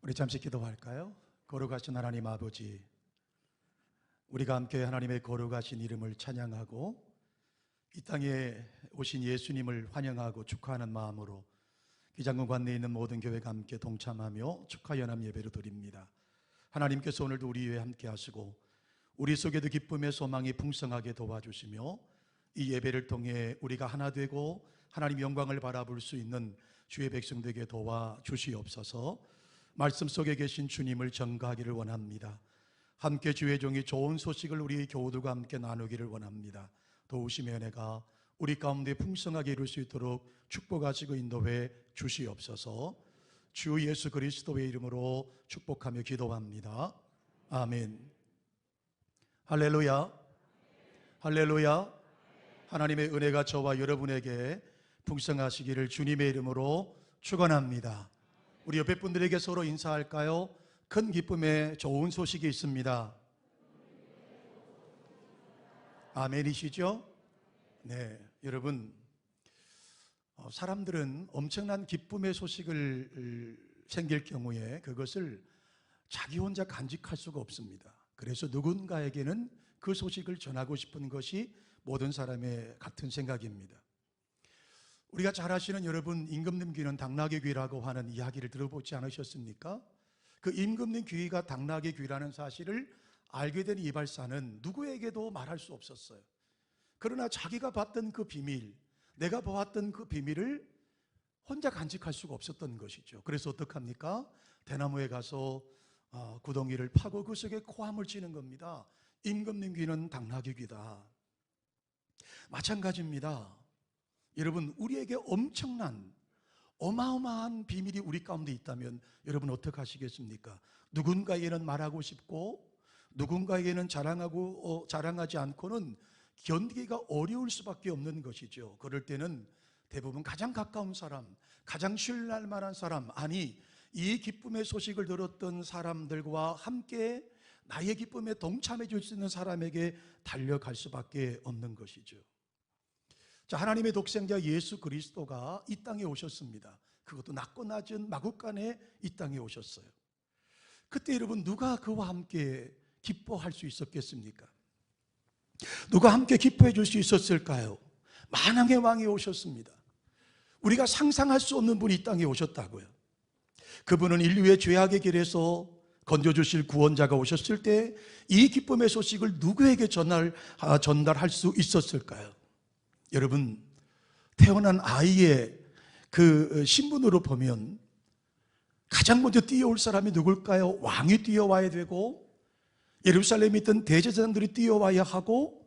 우리 잠시 기도할까요? 거룩하신 하나님 아버지, 우리가 함께 하나님의 거룩하신 이름을 찬양하고 이 땅에 오신 예수님을 환영하고 축하하는 마음으로 기장군 관내에 있는 모든 교회가 함께 동참하며 축하 연합 예배를 드립니다. 하나님께서 오늘도 우리 위에 함께 하시고 우리 속에도 기쁨의 소망이 풍성하게 도와주시며 이 예배를 통해 우리가 하나 되고 하나님 영광을 바라볼 수 있는 주의 백성들에게 도와주시옵소서. 말씀 속에 계신 주님을 전가하기를 원합니다. 함께 주의 종이 좋은 소식을 우리 교우들과 함께 나누기를 원합니다. 도우심의 은혜가 우리 가운데 풍성하게 이룰 수 있도록 축복하시고 인도해 주시옵소서. 주 예수 그리스도의 이름으로 축복하며 기도합니다. 아멘. 할렐루야. 할렐루야. 하나님의 은혜가 저와 여러분에게 풍성하시기를 주님의 이름으로 축원합니다. 우리 옆에 분들에게 서로 인사할까요? 큰 기쁨의 좋은 소식이 있습니다. 아멘이시죠? 네, 여러분, 사람들은 엄청난 기쁨의 소식을 생길 경우에 그것을 자기 혼자 간직할 수가 없습니다. 그래서 누군가에게는 그 소식을 전하고 싶은 것이 모든 사람의 같은 생각입니다. 우리가 잘 아시는 여러분, 임금님 귀는 당나귀 귀라고 하는 이야기를 들어보지 않으셨습니까? 그 임금님 귀가 당나귀 귀라는 사실을 알게 된 이발사는 누구에게도 말할 수 없었어요. 그러나 자기가 봤던 그 비밀, 내가 보았던 그 비밀을 혼자 간직할 수가 없었던 것이죠. 그래서 어떡합니까? 대나무에 가서 구덩이를 파고 그 속에 코함을 치는 겁니다. 임금님 귀는 당나귀 귀다. 마찬가지입니다. 여러분, 우리에게 엄청난 어마어마한 비밀이 우리 가운데 있다면 여러분 어떻게 하시겠습니까? 누군가에게는 말하고 싶고 누군가에게는 자랑하지 않고는 견디기가 어려울 수밖에 없는 것이죠. 그럴 때는 대부분 가장 가까운 사람, 가장 신뢰할 만한 사람, 아니 이 기쁨의 소식을 들었던 사람들과 함께 나의 기쁨에 동참해 줄 수 있는 사람에게 달려갈 수밖에 없는 것이죠. 자, 하나님의 독생자 예수 그리스도가 이 땅에 오셨습니다. 그것도 낮고 낮은 마국간에 이 땅에 오셨어요. 그때 여러분, 누가 그와 함께 기뻐할 수 있었겠습니까? 누가 함께 기뻐해 줄 수 있었을까요? 만왕의 왕이 오셨습니다. 우리가 상상할 수 없는 분이 이 땅에 오셨다고요. 그분은 인류의 죄악의 길에서 건져주실 구원자가 오셨을 때 이 기쁨의 소식을 누구에게 전달할 수 있었을까요? 여러분, 태어난 아이의 그 신분으로 보면 가장 먼저 뛰어올 사람이 누굴까요? 왕이 뛰어와야 되고 예루살렘에 있던 대제사장들이 뛰어와야 하고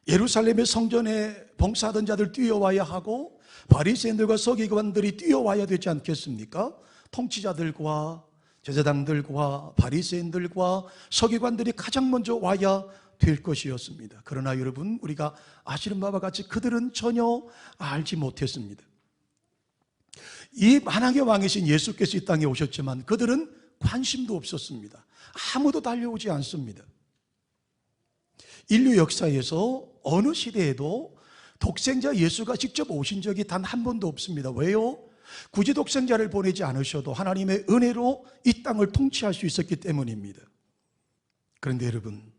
예루살렘의 성전에 봉사하던 자들 뛰어와야 하고 바리새인들과 서기관들이 뛰어와야 되지 않겠습니까? 통치자들과 제사장들과 바리새인들과 서기관들이 가장 먼저 와야 될 것이었습니다. 그러나 여러분, 우리가 아시는 바와 같이 그들은 전혀 알지 못했습니다. 이 만왕의 왕이신 예수께서 이 땅에 오셨지만 그들은 관심도 없었습니다. 아무도 달려오지 않습니다. 인류 역사에서 어느 시대에도 독생자 예수가 직접 오신 적이 단 한 번도 없습니다. 왜요? 굳이 독생자를 보내지 않으셔도 하나님의 은혜로 이 땅을 통치할 수 있었기 때문입니다. 그런데 여러분,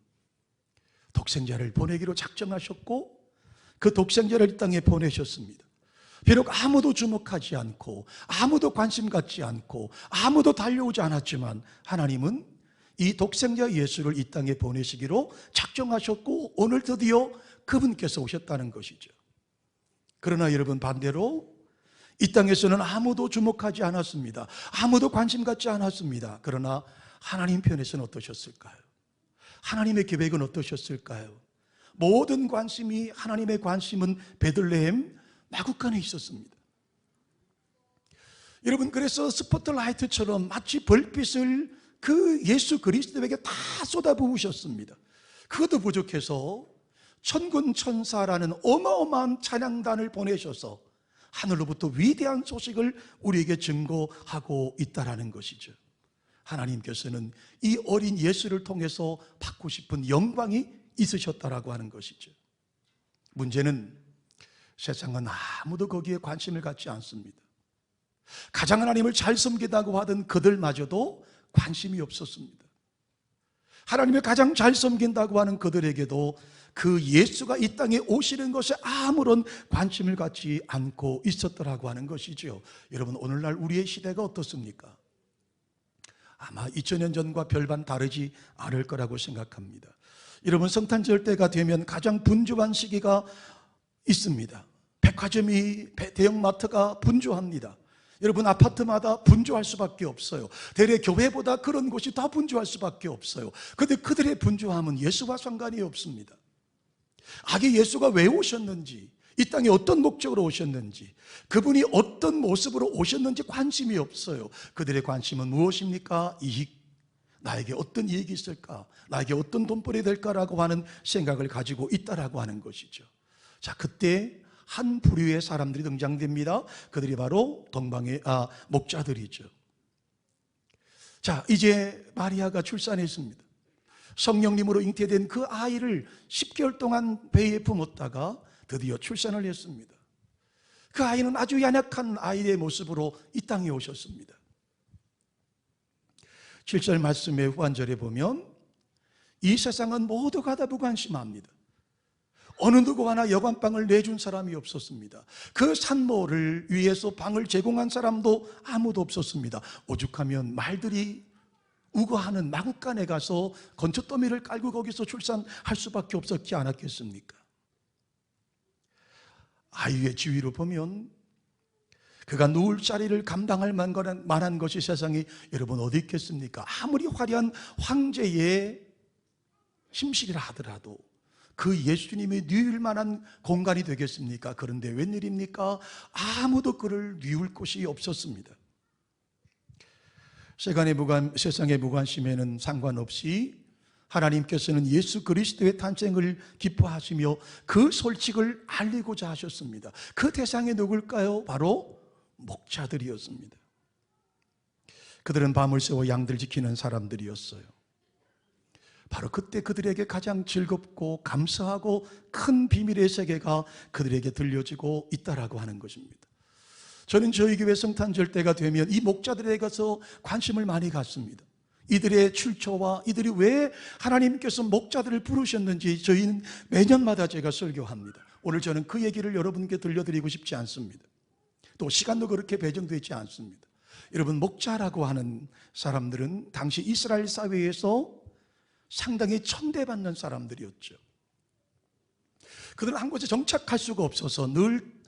독생자를 보내기로 작정하셨고 그 독생자를 이 땅에 보내셨습니다. 비록 아무도 주목하지 않고 아무도 관심 갖지 않고 아무도 달려오지 않았지만 하나님은 이 독생자 예수를 이 땅에 보내시기로 작정하셨고 오늘 드디어 그분께서 오셨다는 것이죠. 그러나 여러분, 반대로 이 땅에서는 아무도 주목하지 않았습니다. 아무도 관심 갖지 않았습니다. 그러나 하나님 편에서는 어떠셨을까요? 하나님의 계획은 어떠셨을까요? 모든 관심이, 하나님의 관심은 베들레헴 마국간에 있었습니다. 여러분, 그래서 스포트라이트처럼 마치 불빛을 그 예수 그리스도에게 다 쏟아부으셨습니다. 그것도 부족해서 천군 천사라는 어마어마한 찬양단을 보내셔서 하늘로부터 위대한 소식을 우리에게 증거하고 있다는 것이죠. 하나님께서는 이 어린 예수를 통해서 받고 싶은 영광이 있으셨다라고 하는 것이죠. 문제는 세상은 아무도 거기에 관심을 갖지 않습니다. 가장 하나님을 잘 섬긴다고 하던 그들마저도 관심이 없었습니다. 하나님을 가장 잘 섬긴다고 하는 그들에게도 그 예수가 이 땅에 오시는 것에 아무런 관심을 갖지 않고 있었더라고 하는 것이죠. 여러분, 오늘날 우리의 시대가 어떻습니까? 아마 2000년 전과 별반 다르지 않을 거라고 생각합니다. 여러분, 성탄절 때가 되면 가장 분주한 시기가 있습니다. 백화점이, 대형마트가 분주합니다. 여러분, 아파트마다 분주할 수밖에 없어요. 대래 교회보다 그런 곳이 더 분주할 수밖에 없어요. 그런데 그들의 분주함은 예수와 상관이 없습니다. 아기 예수가 왜 오셨는지, 이 땅에 어떤 목적으로 오셨는지, 그분이 어떤 모습으로 오셨는지 관심이 없어요. 그들의 관심은 무엇입니까? 이익. 나에게 어떤 이익이 있을까? 나에게 어떤 돈벌이 될까라고 하는 생각을 가지고 있다라고 하는 것이죠. 자, 그때 한 부류의 사람들이 등장됩니다. 그들이 바로 목자들이죠. 자, 이제 마리아가 출산했습니다. 성령님으로 잉태된 그 아이를 10개월 동안 배에 품었다가 드디어 출산을 했습니다. 그 아이는 아주 연약한 아이의 모습으로 이 땅에 오셨습니다. 7절 말씀의 후반절에 보면 이 세상은 모두가 다 무관심합니다. 어느 누구 하나 여관방을 내준 사람이 없었습니다. 그 산모를 위해서 방을 제공한 사람도 아무도 없었습니다. 오죽하면 말들이 우거하는 마구간에 가서 건초더미를 깔고 거기서 출산할 수밖에 없었지 않았겠습니까? 아이의 지위로 보면 그가 누울 자리를 감당할 만한 것이 세상에 여러분 어디 있겠습니까? 아무리 화려한 황제의 침실이라 하더라도 그 예수님이 뉘울 만한 공간이 되겠습니까? 그런데 웬일입니까? 아무도 그를 뉘울 곳이 없었습니다. 세상의 무관심에는 상관없이 하나님께서는 예수 그리스도의 탄생을 기뻐하시며 그 솔직을 알리고자 하셨습니다. 그 대상이 누굴까요? 바로 목자들이었습니다. 그들은 밤을 새워 양들 지키는 사람들이었어요. 바로 그때 그들에게 가장 즐겁고 감사하고 큰 비밀의 세계가 그들에게 들려지고 있다라고 하는 것입니다. 저는 저희 교회 성탄절 때가 되면 이 목자들에게서 관심을 많이 갖습니다. 이들의 출처와 이들이 왜 하나님께서 목자들을 부르셨는지 저희는 매년마다 제가 설교합니다. 오늘 저는 그 얘기를 여러분께 들려드리고 싶지 않습니다. 또 시간도 그렇게 배정되지 않습니다. 여러분, 목자라고 하는 사람들은 당시 이스라엘 사회에서 상당히 천대받는 사람들이었죠. 그들은 한 곳에 정착할 수가 없어서 늘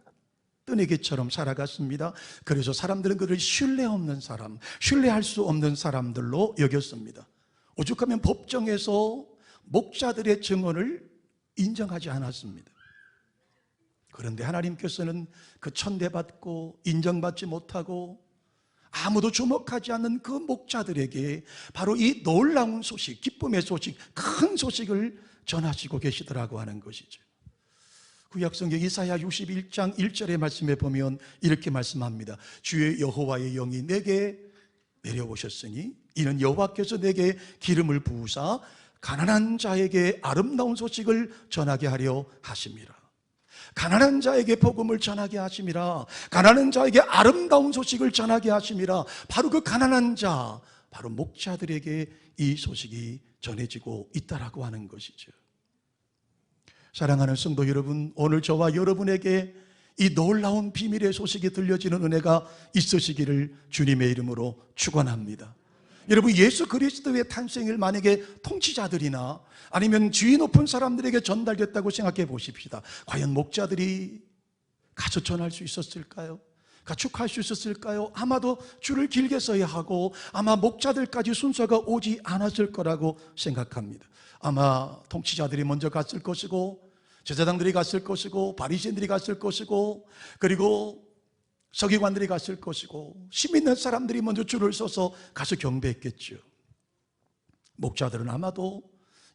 뜨내기처럼 살아갔습니다. 그래서 사람들은 그들을 신뢰할 수 없는 사람들로 여겼습니다. 오죽하면 법정에서 목자들의 증언을 인정하지 않았습니다. 그런데 하나님께서는 그 천대받고 인정받지 못하고 아무도 주목하지 않는 그 목자들에게 바로 이 놀라운 소식, 기쁨의 소식, 큰 소식을 전하시고 계시더라고 하는 것이죠. 구약성경 이사야 61장 1절의 말씀에 보면 이렇게 말씀합니다. 주의 여호와의 영이 내게 내려오셨으니 이는 여호와께서 내게 기름을 부으사 가난한 자에게 아름다운 소식을 전하게 하려 하심이라. 가난한 자에게 복음을 전하게 하심이라. 가난한 자에게 아름다운 소식을 전하게 하심이라. 바로 그 가난한 자, 바로 목자들에게 이 소식이 전해지고 있다라고 하는 것이죠. 사랑하는 성도 여러분, 오늘 저와 여러분에게 이 놀라운 비밀의 소식이 들려지는 은혜가 있으시기를 주님의 이름으로 축원합니다. 여러분, 예수 그리스도의 탄생을 만약에 통치자들이나 아니면 지위 높은 사람들에게 전달됐다고 생각해 보십시다. 과연 목자들이 가서 전할 수 있었을까요? 가축할 수 있었을까요? 아마도 줄을 길게 서야 하고 아마 목자들까지 순서가 오지 않았을 거라고 생각합니다. 아마 통치자들이 먼저 갔을 것이고 제사장들이 갔을 것이고 바리새인들이 갔을 것이고 그리고 서기관들이 갔을 것이고 심 있는 사람들이 먼저 줄을 서서 가서 경배했겠죠. 목자들은 아마도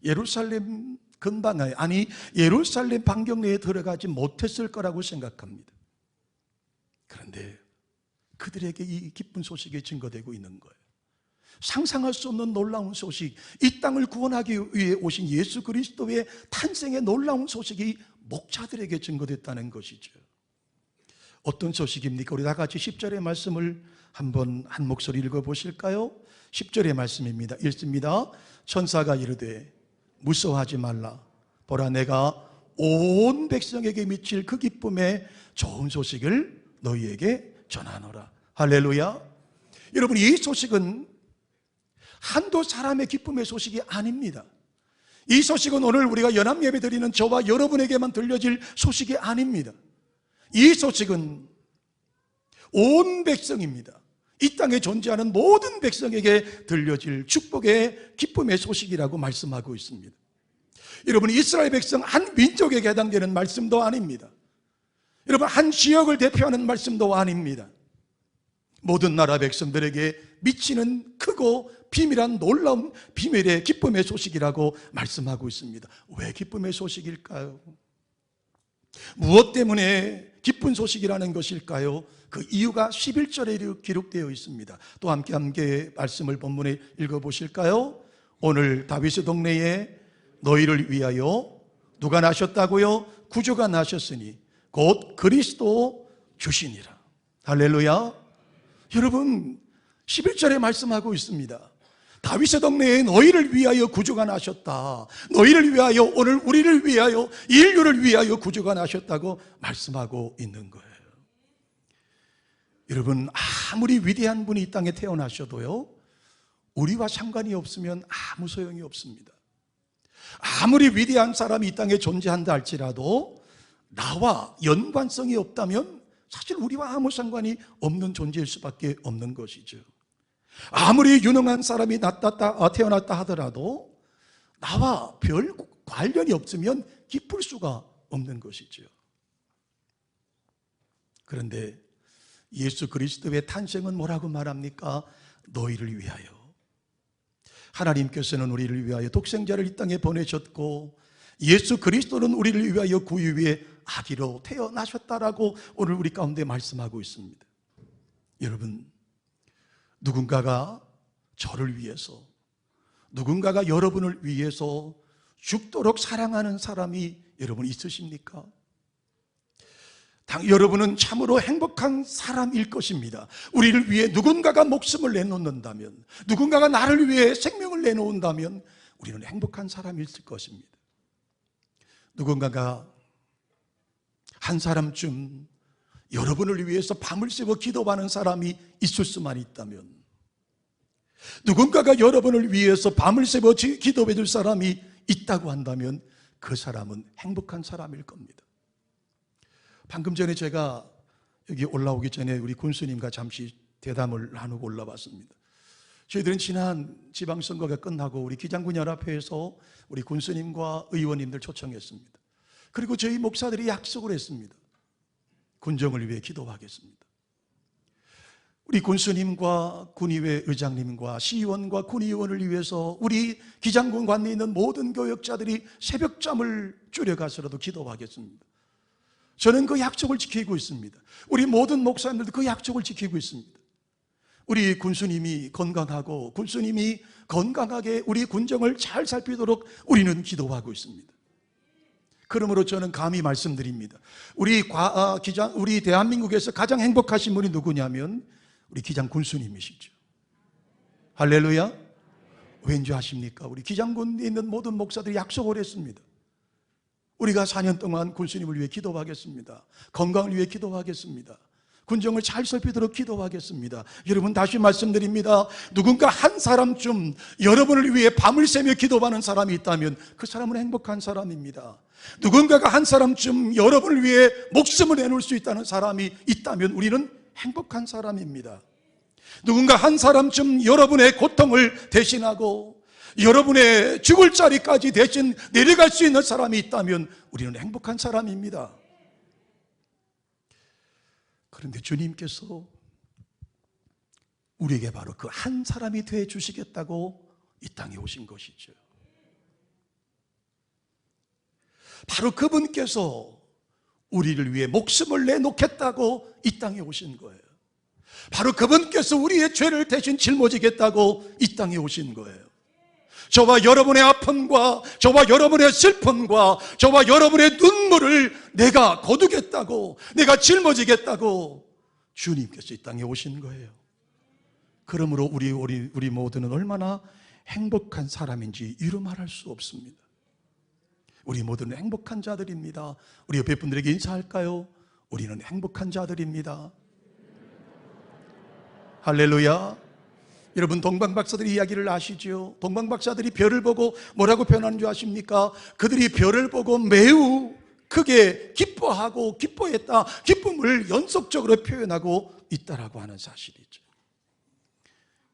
예루살렘 근방에 예루살렘 반경 내에 들어가지 못했을 거라고 생각합니다. 그런데 그들에게 이 기쁜 소식이 증거되고 있는 거예요. 상상할 수 없는 놀라운 소식, 이 땅을 구원하기 위해 오신 예수 그리스도의 탄생의 놀라운 소식이 목자들에게 증거됐다는 것이죠. 어떤 소식입니까? 우리 다 같이 10절의 말씀을 한번 한 목소리 읽어보실까요? 10절의 말씀입니다. 읽습니다. 천사가 이르되 무서워하지 말라. 보라, 내가 온 백성에게 미칠 그 기쁨의 좋은 소식을 너희에게 전하노라. 할렐루야. 여러분, 이 소식은 한두 사람의 기쁨의 소식이 아닙니다. 이 소식은 오늘 우리가 연합예배 드리는 저와 여러분에게만 들려질 소식이 아닙니다. 이 소식은 온 백성입니다. 이 땅에 존재하는 모든 백성에게 들려질 축복의 기쁨의 소식이라고 말씀하고 있습니다. 여러분, 이스라엘 백성 한 민족에게 해당되는 말씀도 아닙니다. 여러분, 한 지역을 대표하는 말씀도 아닙니다. 모든 나라 백성들에게 미치는 크고 비밀한 놀라운 비밀의 기쁨의 소식이라고 말씀하고 있습니다. 왜 기쁨의 소식일까요? 무엇 때문에 기쁜 소식이라는 것일까요? 그 이유가 11절에 기록되어 있습니다. 또 함께 말씀을 본문에 읽어보실까요? 오늘 다윗의 동네에 너희를 위하여 누가 나셨다고요? 구주가 나셨으니 곧 그리스도 주시니라. 할렐루야. 여러분, 11절에 말씀하고 있습니다. 다윗의 동네에 너희를 위하여 구주가 나셨다. 너희를 위하여, 오늘 우리를 위하여, 인류를 위하여 구주가 나셨다고 말씀하고 있는 거예요. 여러분, 아무리 위대한 분이 이 땅에 태어나셔도요, 우리와 상관이 없으면 아무 소용이 없습니다. 아무리 위대한 사람이 이 땅에 존재한다 할지라도 나와 연관성이 없다면 사실 우리와 아무 상관이 없는 존재일 수밖에 없는 것이죠. 아무리 유능한 사람이 태어났다 하더라도 나와 별 관련이 없으면 기쁠 수가 없는 것이죠. 그런데 예수 그리스도의 탄생은 뭐라고 말합니까? 너희를 위하여. 하나님께서는 우리를 위하여 독생자를 이 땅에 보내셨고 예수 그리스도는 우리를 위하여 구유 위에 아기로 태어나셨다라고 오늘 우리 가운데 말씀하고 있습니다. 여러분, 누군가가 저를 위해서, 누군가가 여러분을 위해서 죽도록 사랑하는 사람이 여러분 있으십니까? 여러분은 참으로 행복한 사람일 것입니다. 우리를 위해 누군가가 목숨을 내놓는다면, 누군가가 나를 위해 생명을 내놓는다면 우리는 행복한 사람일 것입니다. 누군가가 한 사람쯤 여러분을 위해서 밤을 새워 기도하는 사람이 있을 수만 있다면, 누군가가 여러분을 위해서 밤을 새워 기도해 줄 사람이 있다고 한다면 그 사람은 행복한 사람일 겁니다. 방금 전에 제가 여기 올라오기 전에 우리 군수님과 잠시 대담을 나누고 올라왔습니다. 저희들은 지난 지방선거가 끝나고 우리 기장군연합회에서 우리 군수님과 의원님들 초청했습니다. 그리고 저희 목사들이 약속을 했습니다. 군정을 위해 기도하겠습니다. 우리 군수님과 군의회 의장님과 시의원과 군의원을 위해서 우리 기장군 관내에 있는 모든 교역자들이 새벽잠을 줄여가서라도 기도하겠습니다. 저는 그 약속을 지키고 있습니다. 우리 모든 목사님들도 그 약속을 지키고 있습니다. 우리 군수님이 건강하고 군수님이 건강하게 우리 군정을 잘 살피도록 우리는 기도하고 있습니다. 그러므로 저는 감히 말씀드립니다. 우리 대한민국에서 가장 행복하신 분이 누구냐면 우리 기장 군수님이시죠. 할렐루야. 왠지 아십니까? 우리 기장군에 있는 모든 목사들이 약속을 했습니다. 우리가 4년 동안 군수님을 위해 기도하겠습니다. 건강을 위해 기도하겠습니다. 군정을 잘 살피도록 기도하겠습니다. 여러분, 다시 말씀드립니다. 누군가 한 사람쯤 여러분을 위해 밤을 새며 기도하는 사람이 있다면 그 사람은 행복한 사람입니다. 누군가가 한 사람쯤 여러분을 위해 목숨을 내놓을 수 있다는 사람이 있다면 우리는 행복한 사람입니다. 누군가 한 사람쯤 여러분의 고통을 대신하고 여러분의 죽을 자리까지 대신 내려갈 수 있는 사람이 있다면 우리는 행복한 사람입니다. 그런데 주님께서 우리에게 바로 그 한 사람이 되어 주시겠다고 이 땅에 오신 것이죠. 바로 그분께서 우리를 위해 목숨을 내놓겠다고 이 땅에 오신 거예요. 바로 그분께서 우리의 죄를 대신 짊어지겠다고 이 땅에 오신 거예요. 저와 여러분의 아픔과 저와 여러분의 슬픔과 저와 여러분의 눈물을 내가 거두겠다고, 내가 짊어지겠다고 주님께서 이 땅에 오신 거예요. 그러므로 우리 모두는 얼마나 행복한 사람인지 이루 말할 수 없습니다. 우리 모두는 행복한 자들입니다. 우리 옆에 분들에게 인사할까요? 우리는 행복한 자들입니다. 할렐루야. 여러분, 동방박사들의 이야기를 아시죠? 동방박사들이 별을 보고 뭐라고 표현하는 줄 아십니까? 그들이 별을 보고 매우 크게 기뻐하고 기뻐했다, 기쁨을 연속적으로 표현하고 있다라고 하는 사실이죠.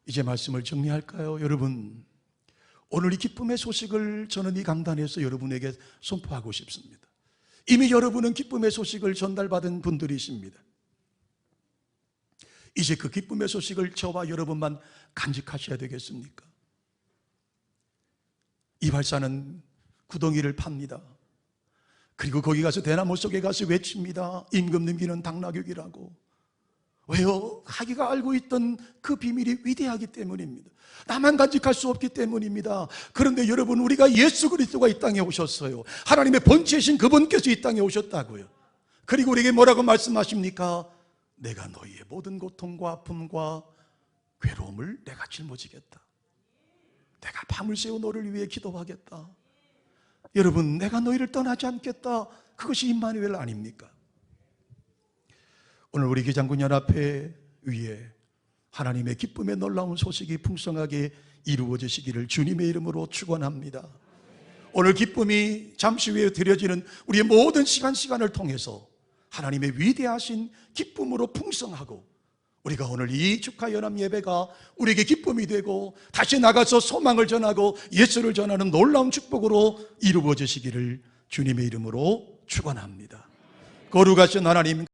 이제 말씀을 정리할까요? 여러분, 오늘 이 기쁨의 소식을 저는 이 강단에서 여러분에게 선포하고 싶습니다. 이미 여러분은 기쁨의 소식을 전달받은 분들이십니다. 이제 그 기쁨의 소식을 저와 여러분만 간직하셔야 되겠습니까? 이발사는 구덩이를 팝니다. 그리고 거기 가서 대나무 속에 가서 외칩니다. 임금님기는 당나귀이라고. 왜요? 자기가 알고 있던 그 비밀이 위대하기 때문입니다. 나만 간직할 수 없기 때문입니다. 그런데 여러분, 우리가 예수 그리스도가 이 땅에 오셨어요. 하나님의 본체이신 그분께서 이 땅에 오셨다고요. 그리고 우리에게 뭐라고 말씀하십니까? 내가 너희의 모든 고통과 아픔과 괴로움을 내가 짊어지겠다. 내가 밤을 새워 너를 위해 기도하겠다. 여러분, 내가 너희를 떠나지 않겠다. 그것이 임마누엘 아닙니까? 오늘 우리 기장군연합회 위에 하나님의 기쁨의 놀라운 소식이 풍성하게 이루어지시기를 주님의 이름으로 축원합니다. 오늘 기쁨이 잠시 후에 드려지는 우리의 모든 시간을 통해서 하나님의 위대하신 기쁨으로 풍성하고, 우리가 오늘 이 축하연합 예배가 우리에게 기쁨이 되고 다시 나가서 소망을 전하고 예수를 전하는 놀라운 축복으로 이루어지시기를 주님의 이름으로 축원합니다. 거룩하신 하나님,